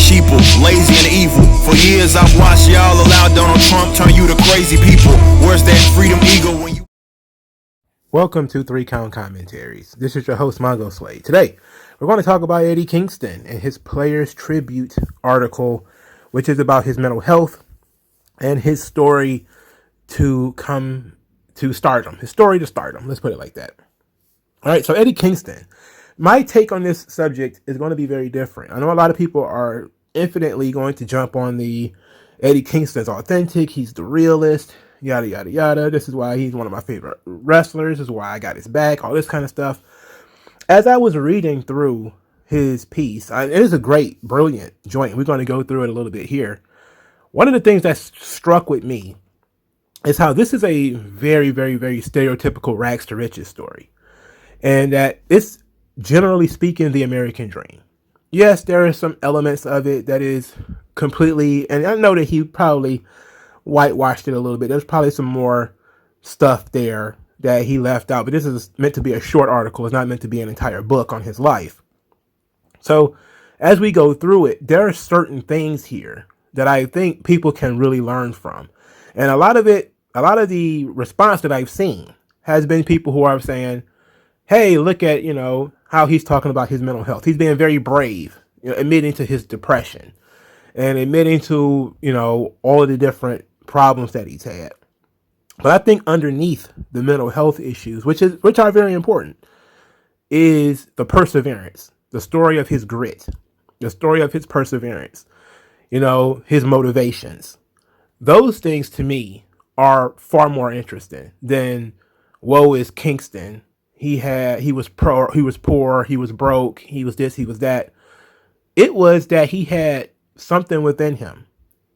sheeple, lazy and evil. For years I've watched y'all allow Donald Trump turn you to crazy people. Where's that freedom eagle when you... Welcome to 3 Count Commentaries. This is your host, MagMongoSlade. Today, we're going to talk about Eddie Kingston and his Players Tribute article, which is about his mental health and his story to come to stardom. His story to stardom. Let's put it like that. All right, so Eddie Kingston. My take on this subject is going to be very different. I know a lot of people are infinitely going to jump on the Eddie Kingston's authentic. He's the realist. Yada, yada, yada. This is why he's one of my favorite wrestlers. This is why I got his back. All this kind of stuff. As I was reading through his piece, it is a great, brilliant joint. We're going to go through it a little bit here. One of the things that struck with me is how this is a very, very, very stereotypical rags to riches story. And that it's, generally speaking, the American dream. Yes, there are some elements of it that is completely, and I know that he probably whitewashed it a little bit. There's probably some more stuff there that he left out, but this is meant to be a short article. It's not meant to be an entire book on his life. So as we go through it, there are certain things here that I think people can really learn from. And a lot of the response that I've seen has been people who are saying, hey, look at, how he's talking about his mental health. He's being very brave, admitting to his depression and admitting to, all of the different problems that he's had. But I think underneath the mental health issues, which are very important, is the perseverance, the story of his grit, the story of his perseverance, his motivations. Those things to me are far more interesting than woe is Kingston. He was poor, he was broke, he was this, he was that. It was that he had something within him,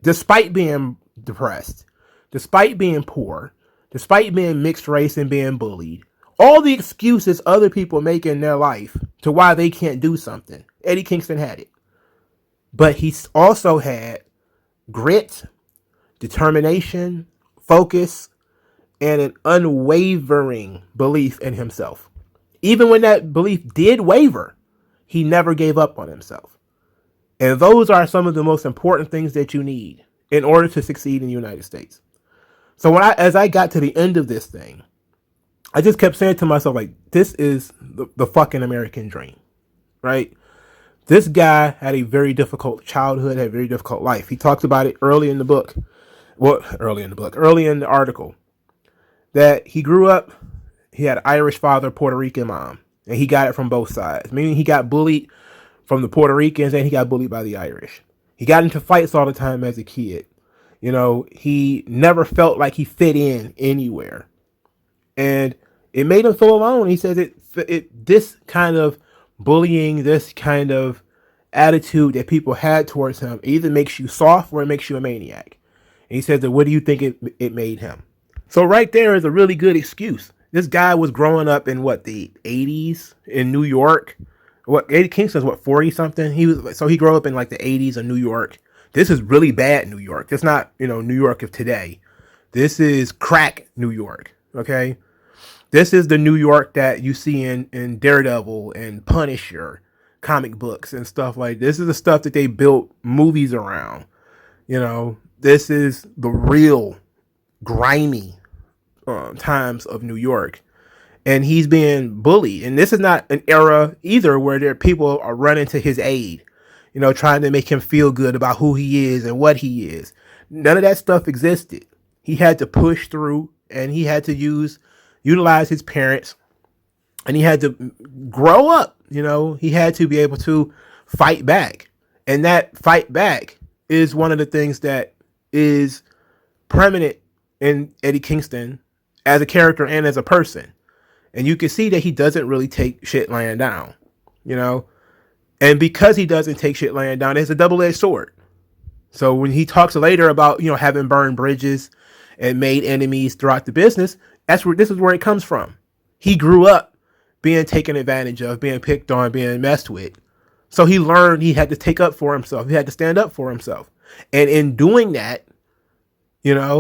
despite being depressed, despite being poor, despite being mixed race and being bullied. All the excuses other people make in their life to why they can't do something, Eddie Kingston had it. But he also had grit, determination, focus, and an unwavering belief in himself. Even when that belief did waver, he never gave up on himself. And those are some of the most important things that you need in order to succeed in the United States. So as I got to the end of this thing, I just kept saying to myself, like, this is the fucking American dream, right? This guy had a very difficult childhood, had a very difficult life. He talks about it early in the article, that he grew up, he had an Irish father, Puerto Rican mom, and he got it from both sides. Meaning he got bullied from the Puerto Ricans and he got bullied by the Irish. He got into fights all the time as a kid. He never felt like he fit in anywhere. And it made him feel alone. He says this kind of bullying, this kind of attitude that people had towards him either makes you soft or it makes you a maniac. And he says that, what do you think it made him? So right there is a really good excuse. This guy was growing up in the 80s in New York. Eddie Kingston's 40 something. He grew up in the 80s in New York. This is really bad New York. It's not, New York of today. This is crack New York. Okay. This is the New York that you see in Daredevil and Punisher comic books and stuff like this. Is the stuff that they built movies around. This is the real grimy times of New York, and he's being bullied. And this is not an era either where there people are running to his aid, trying to make him feel good about who he is and what he is. None of that stuff existed. He had to push through, and he had to utilize his parents, and he had to grow up. He had to be able to fight back, and that fight back is one of the things that is permanent in Eddie Kingston as a character and as a person. And you can see that he doesn't really take shit laying down, and because he doesn't take shit laying down, it's a double-edged sword. So when he talks later about, having burned bridges and made enemies throughout the business, this is where it comes from. He grew up being taken advantage of, being picked on, being messed with. So he learned he had to take up for himself. He had to stand up for himself. And in doing that, you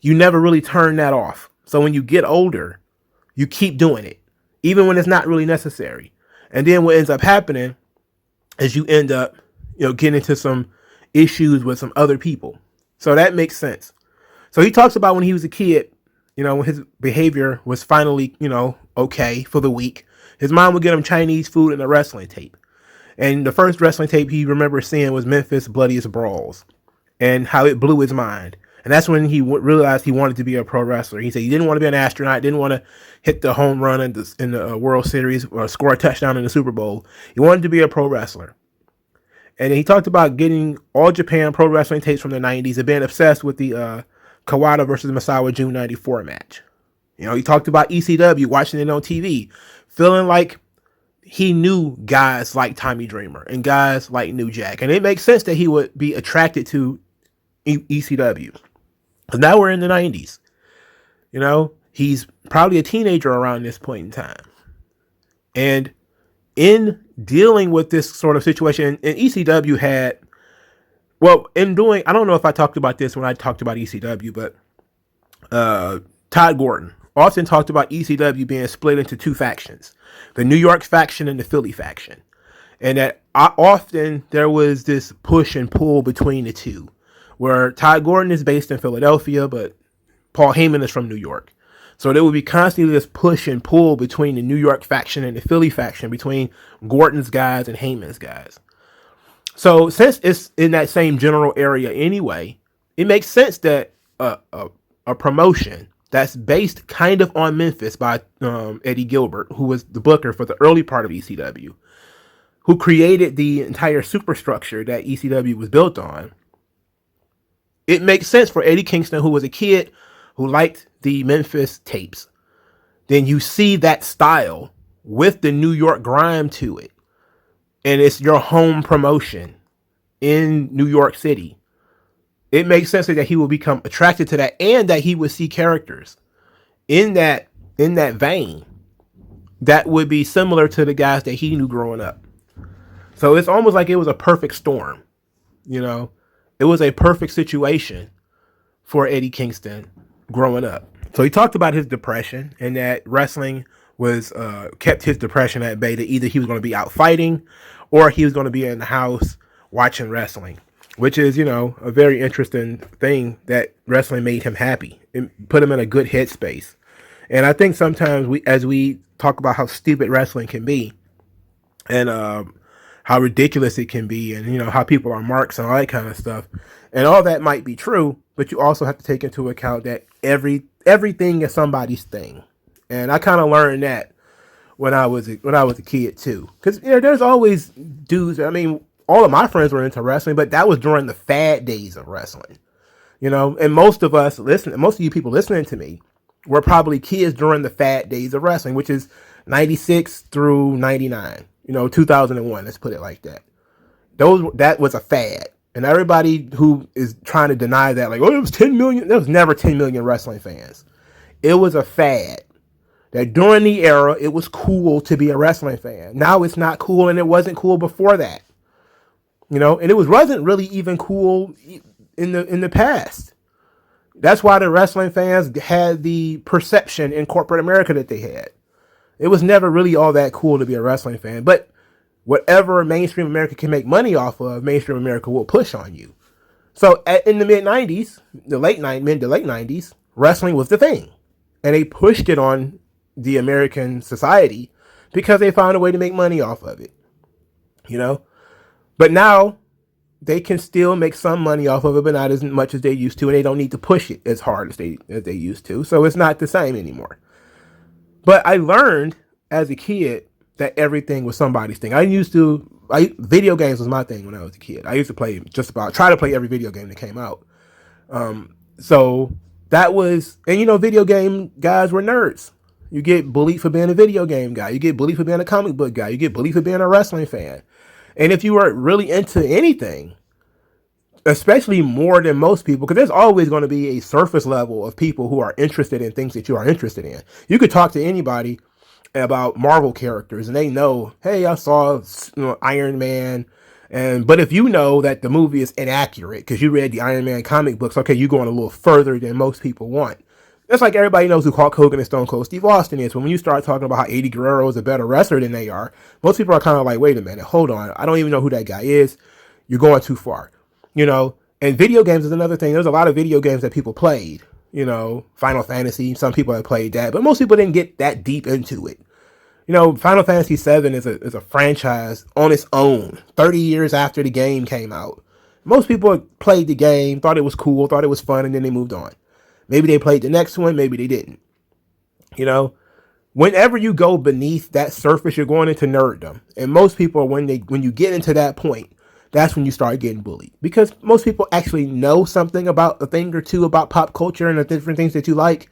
never really turn that off. So when you get older, you keep doing it, even when it's not really necessary. And then what ends up happening is you end up, get into some issues with some other people. So that makes sense. So he talks about when he was a kid, when his behavior was finally, okay for the week, his mom would get him Chinese food and a wrestling tape. And the first wrestling tape he remembers seeing was Memphis Bloodiest Brawls, and how it blew his mind. And that's when he realized he wanted to be a pro wrestler. He said he didn't want to be an astronaut, didn't want to hit the home run in the World Series or score a touchdown in the Super Bowl. He wanted to be a pro wrestler. And he talked about getting All Japan pro wrestling tapes from the 90s and being obsessed with the Kawada versus Misawa June 94 match. He talked about ECW, watching it on TV, feeling like he knew guys like Tommy Dreamer and guys like New Jack. And it makes sense that he would be attracted to ECW. Because now we're in the 90s. He's probably a teenager around this point in time. And in dealing with this sort of situation, and ECW had, I don't know if I talked about this when I talked about ECW, but Todd Gordon often talked about ECW being split into two factions, the New York faction and the Philly faction. And that often there was this push and pull between the two, where Todd Gordon is based in Philadelphia, but Paul Heyman is from New York. So there would be constantly this push and pull between the New York faction and the Philly faction, between Gordon's guys and Heyman's guys. So since it's in that same general area anyway, it makes sense that a promotion that's based kind of on Memphis by Eddie Gilbert, who was the booker for the early part of ECW, who created the entire superstructure that ECW was built on. It makes sense for Eddie Kingston, who was a kid who liked the Memphis tapes. Then you see that style with the New York grime to it. And it's your home promotion in New York City. It makes sense that he will become attracted to that, and that he would see characters in that vein that would be similar to the guys that he knew growing up. So it's almost like it was a perfect storm. It was a perfect situation for Eddie Kingston growing up. So he talked about his depression, and that wrestling was kept his depression at bay. That either he was going to be out fighting or he was going to be in the house watching wrestling, which is, a very interesting thing, that wrestling made him happy. It put him in a good headspace. And I think sometimes as we talk about how stupid wrestling can be, and how ridiculous it can be, and how people are marks and all that kind of stuff, and all that might be true, but you also have to take into account that everything is somebody's thing. And I kind of learned that when I was a kid too, because there's always dudes. I mean, all of my friends were into wrestling, but that was during the fad days of wrestling, and most of you people listening to me were probably kids during the fad days of wrestling, which is 96 through 99, 2001, let's put it like that. That was a fad. And everybody who is trying to deny that, like, it was 10 million, there was never 10 million wrestling fans. It was a fad. That during the era, it was cool to be a wrestling fan. Now it's not cool, and it wasn't cool before that. And it wasn't really even cool in the past. That's why the wrestling fans had the perception in corporate America that they had. It was never really all that cool to be a wrestling fan. But whatever mainstream America can make money off of, mainstream America will push on you. So in the mid-90s, mid to late 90s, wrestling was the thing. And they pushed it on the American society because they found a way to make money off of it. But now they can still make some money off of it, but not as much as they used to, and they don't need to push it as hard as they used to. So it's not the same anymore. But I learned as a kid that everything was somebody's thing. Video games was my thing when I was a kid. I used to try to play every video game that came out. So that was, and video game guys were nerds. You get bullied for being a video game guy. You get bullied for being a comic book guy. You get bullied for being a wrestling fan. And if you were really into anything, especially more than most people, because there's always going to be a surface level of people who are interested in things that you are interested in. You could talk to anybody about Marvel characters and they know, hey, I saw Iron Man. But if you know that the movie is inaccurate because you read the Iron Man comic books, okay, you're going a little further than most people want. That's like everybody knows who Hulk Hogan and Stone Cold Steve Austin is. When you start talking about how Eddie Guerrero is a better wrestler than they are, most people are kind of like, wait a minute, hold on. I don't even know who that guy is. you're going too far, you know. And video games is another thing. There's a lot of video games that people played, you know, Final Fantasy. Some people have played that, but most people didn't get that deep into it. You know, Final Fantasy VII is a franchise on its own. 30 years after the game came out, most people played the game, thought it was cool, thought it was fun, and then they moved on. Maybe they played the next one, maybe they didn't. You know, whenever you go beneath that surface, you're going into nerddom. And most people, when you get into that point, that's when you start getting bullied. Because most people actually know something about a thing or two about pop culture and the different things that you like.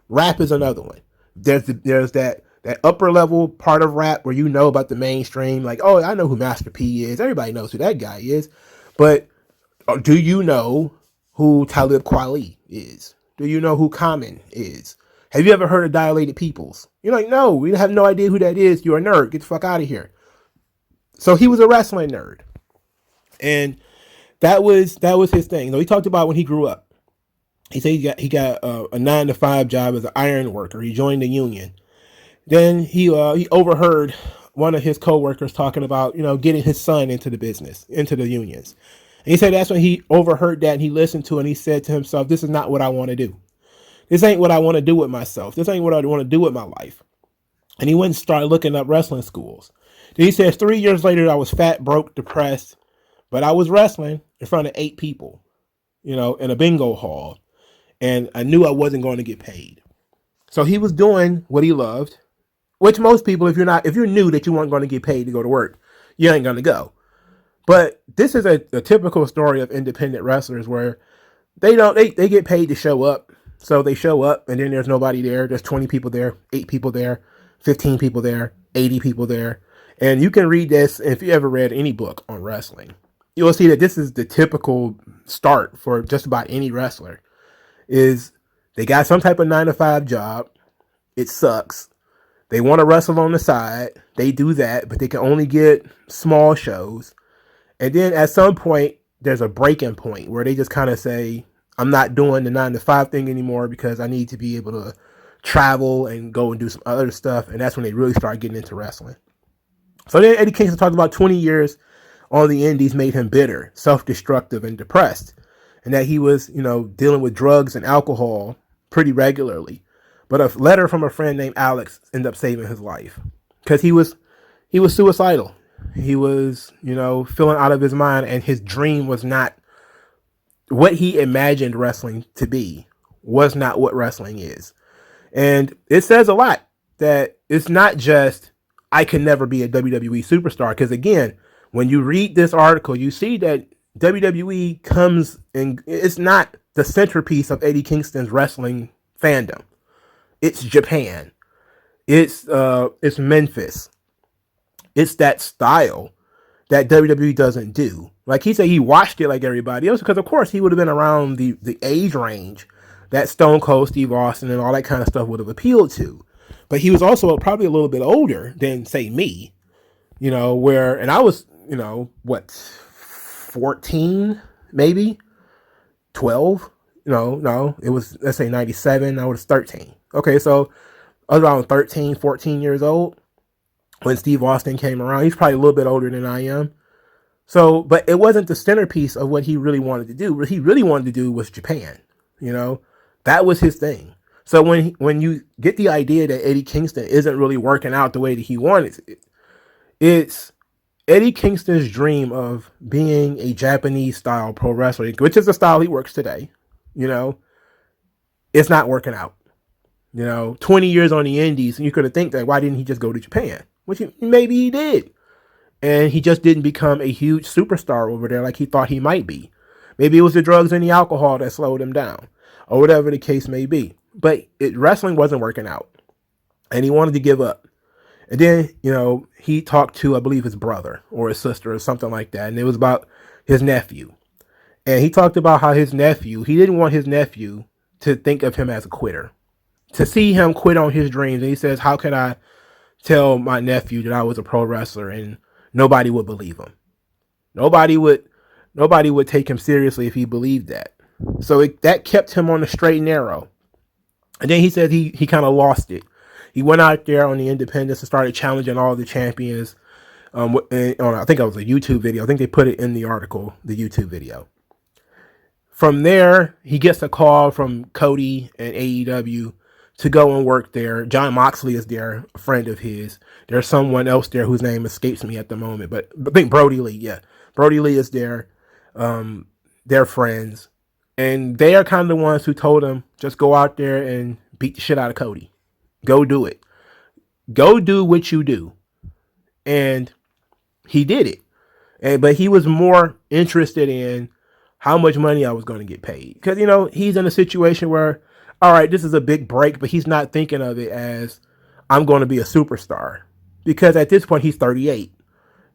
Rap is another one. There's that upper level part of rap where you know about the mainstream. Like, oh, I know who Master P is. Everybody knows who that guy is. But do you know who Talib Kweli is? Do you know who Common is? Have you ever heard of Dilated Peoples? You're like, no, we have no idea who that is. You're a nerd. Get the fuck out of here. So he was a wrestling nerd. And that was his thing. You know, he talked about when he grew up. He said he got a 9-to-5 job as an iron worker. He joined the union. Then he overheard one of his coworkers talking about, you know, getting his son into the business, into the unions. And he said that's when he overheard that and he listened to it and he said to himself, this is not what I want to do. This ain't what I want to do with myself. This ain't what I want to do with my life. And he went and started looking up wrestling schools. Then he says 3 years later, I was fat, broke, depressed, but I was wrestling in front of 8 people, you know, in a bingo hall. And I knew I wasn't going to get paid. So he was doing what he loved, which most people, if you're new that you weren't going to get paid to go to work, you ain't going to go. But this is a typical story of independent wrestlers where they get paid to show up. So they show up and then there's nobody there. There's 20 people there, 8 people there, 15 people there, 80 people there. And you can read this if you ever read any book on wrestling. You'll see that this is the typical start for just about any wrestler. Is they got some type of 9-to-5 job. It sucks. They want to wrestle on the side. They do that, but they can only get small shows. And then at some point, there's a breaking point where they just kind of say, I'm not doing the 9-to-5 thing anymore because I need to be able to travel and go and do some other stuff. And that's when they really start getting into wrestling. So then Eddie Kingston talked about 20 years on the indies made him bitter, self-destructive, and depressed. And that he was, you know, dealing with drugs and alcohol pretty regularly. But a letter from a friend named Alex ended up saving his life. Because he was suicidal. He was, you know, feeling out of his mind, and his dream was not what he imagined wrestling to be, was not what wrestling is. And it says a lot that it's not just, I can never be a WWE superstar. Because again, when you read this article, you see that WWE comes and it's not the centerpiece of Eddie Kingston's wrestling fandom. It's Japan. It's Memphis. It's that style that WWE doesn't do. Like he said, he watched it like everybody else because, of course, he would have been around the age range that Stone Cold Steve Austin and all that kind of stuff would have appealed to. But he was also probably a little bit older than, say, me, you know, and I was, you know, 14, maybe 12. No, it was, let's say 97. I was 13. Okay, so I was around 13, 14 years old when Steve Austin came around. He's probably a little bit older than I am. So, but it wasn't the centerpiece of what he really wanted to do. What he really wanted to do was Japan. You know, that was his thing. So when you get the idea that Eddie Kingston isn't really working out the way that he wanted it, it's Eddie Kingston's dream of being a Japanese style pro wrestler, which is the style he works today. You know, it's not working out. You know, 20 years on the indies, and you could have think that why didn't he just go to Japan? Which maybe he did. And he just didn't become a huge superstar over there like he thought he might be. Maybe it was the drugs and the alcohol that slowed him down, or whatever the case may be. But wrestling wasn't working out, and he wanted to give up. And then, you know, he talked to, I believe, his brother or his sister or something like that, and it was about his nephew. And he talked about how he didn't want his nephew to think of him as a quitter, to see him quit on his dreams. And he says, how could I tell my nephew that I was a pro wrestler and nobody would believe him? Nobody would take him seriously if he believed that. So that kept him on the straight and narrow. And then he said he kind of lost it. He went out there on the independents and started challenging all the champions. I think it was a YouTube video. I think they put it in the article, the YouTube video. From there, he gets a call from Cody and AEW to go and work there. John Moxley is there, a friend of his. There's someone else there whose name escapes me at the moment, but I think Brody Lee. Yeah, Brody Lee is there. They're friends, and they are kind of the ones who told him, just go out there and beat the shit out of Cody. Go do it. Go do what you do. And he did it. But he was more interested in how much money I was going to get paid. Because, he's in a situation where, all right, this is a big break, but he's not thinking of it as I'm going to be a superstar. Because at this point, he's 38.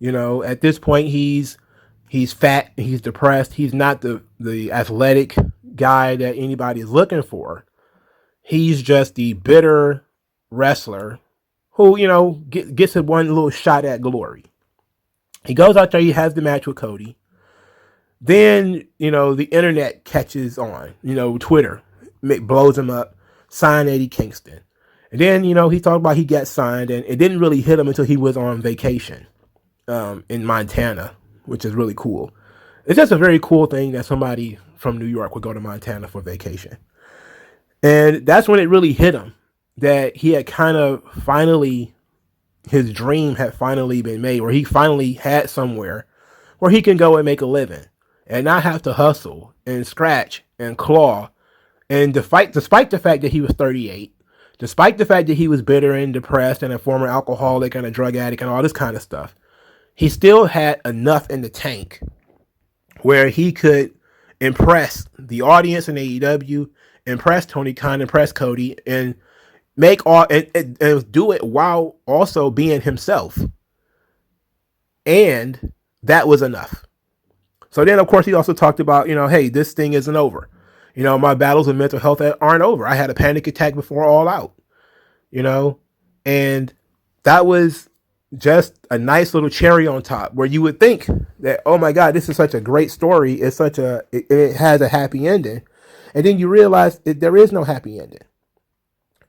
At this point, he's fat, he's depressed. He's not the athletic guy that anybody is looking for. He's just the bitter wrestler who, gets one little shot at glory. He goes out there, he has the match with Cody. Then, the internet catches on. Twitter blows him up. Sign Eddie Kingston. And then, he talked about he got signed, and it didn't really hit him until he was on vacation in Montana, which is really cool. It's just a very cool thing that somebody from New York would go to Montana for vacation. And that's when it really hit him that he had kind of finally, his dream had finally been made, where he finally had somewhere where he can go and make a living and not have to hustle and scratch and claw. And despite the fact that he was 38, despite the fact that he was bitter and depressed and a former alcoholic and a drug addict and all this kind of stuff, he still had enough in the tank where he could impress the audience in AEW, impress Tony Khan, impress Cody, and make all and do it while also being himself. And that was enough. So then, of course, he also talked about, hey, this thing isn't over. My battles with mental health aren't over. I had a panic attack before All Out, and that was just a nice little cherry on top where you would think that, oh my God, this is such a great story. It has a happy ending. And then you realize there is no happy ending.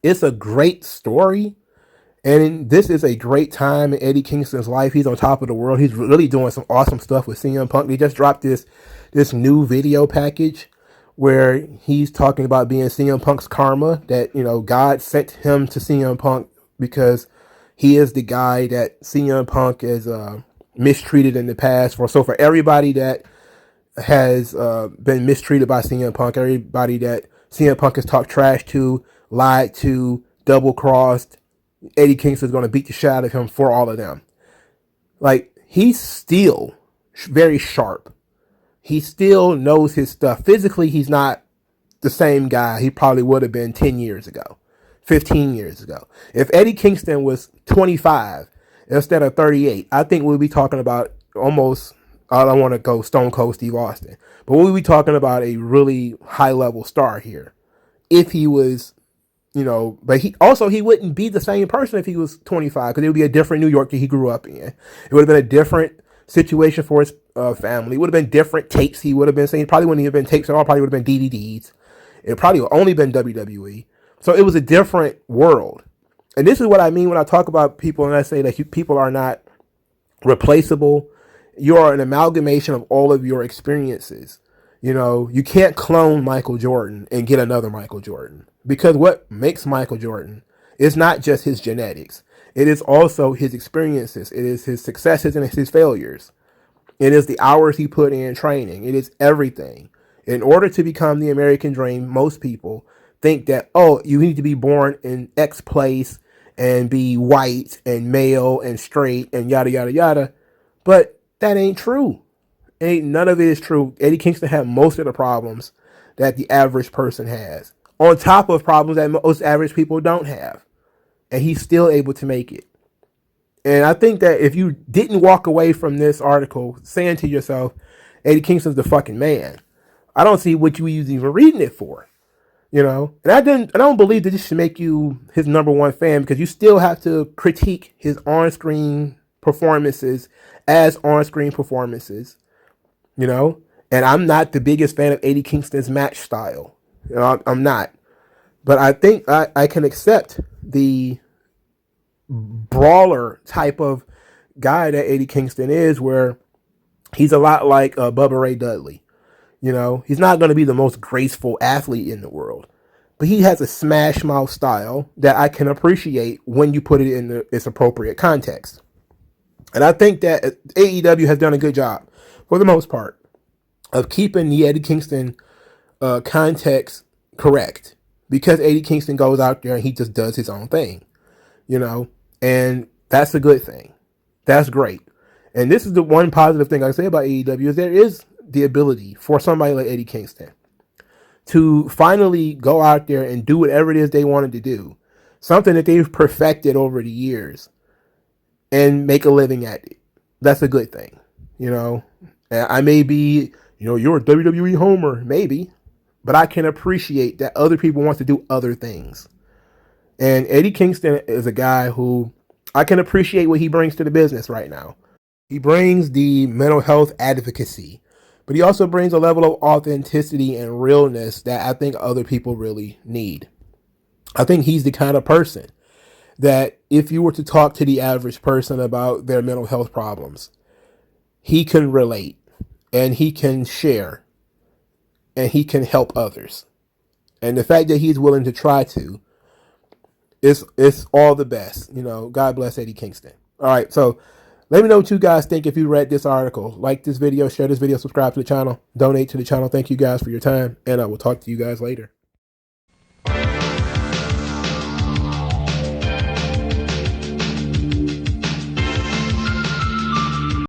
It's a great story. And this is a great time in Eddie Kingston's life. He's on top of the world. He's really doing some awesome stuff with CM Punk. They just dropped this new video package where he's talking about being CM Punk's karma, that, God sent him to CM Punk because he is the guy that CM Punk has mistreated in the past. So for everybody that has been mistreated by CM Punk, everybody that CM Punk has talked trash to, lied to, double-crossed, Eddie Kingston's going to beat the shit out of him for all of them. Like, he's still very sharp. He still knows his stuff. Physically, he's not the same guy he probably would have been 10 years ago, 15 years ago. If Eddie Kingston was 25 instead of 38, I think we'll be talking about almost, I don't want to go Stone Cold Steve Austin, but we'll be talking about a really high-level star here. If he was, but he wouldn't be the same person if he was 25, because it would be a different New York that he grew up in. It would have been a different situation for his family. It would have been different tapes he would have been saying. Probably wouldn't have been tapes at all. Probably would have been DVDs. It probably would only been WWE. So it was a different world. And this is what I mean when I talk about people and I say that people are not replaceable. You are an amalgamation of all of your experiences. You can't clone Michael Jordan and get another Michael Jordan, because what makes Michael Jordan is not just his genetics. It is also his experiences. It is his successes and his failures. It is the hours he put in training. It is everything. In order to become the American dream, most people think that, you need to be born in X place and be white and male and straight and yada, yada, yada. But that ain't true. None of it is true. Eddie Kingston had most of the problems that the average person has, on top of problems that most average people don't have. And he's still able to make it. And I think that if you didn't walk away from this article saying to yourself, Eddie Kingston's the fucking man, I don't see what you was even reading it for. And I don't believe that this should make you his number one fan, because you still have to critique his on-screen performances as on-screen performances. And I'm not the biggest fan of Eddie Kingston's match style. I'm not. But I think I can accept the brawler type of guy that Eddie Kingston is, where he's a lot like Bubba Ray Dudley. You know, he's not going to be the most graceful athlete in the world, but he has a smash mouth style that I can appreciate when you put it in its appropriate context. And I think that AEW has done a good job, for the most part, of keeping the Eddie Kingston context correct, because Eddie Kingston goes out there and he just does his own thing, you know, and that's a good thing. That's great. And this is the one positive thing I say about AEW is there is the ability for somebody like Eddie Kingston to finally go out there and do whatever it is they wanted to do, something that they've perfected over the years, and make a living at it. That's a good thing, you know. And I may be, you know, you're a WWE homer, maybe, but I can appreciate that other people want to do other things. And Eddie Kingston is a guy who I can appreciate what he brings to the business right now. He brings the mental health advocacy, but he also brings a level of authenticity and realness that I think other people really need. I think he's the kind of person that if you were to talk to the average person about their mental health problems, he can relate and he can share and he can help others. And the fact that he's willing to try to is all the best. You know, God bless Eddie Kingston. All right, so let me know what you guys think if you read this article. Like this video, share this video, subscribe to the channel, donate to the channel. Thank you guys for your time, and I will talk to you guys later.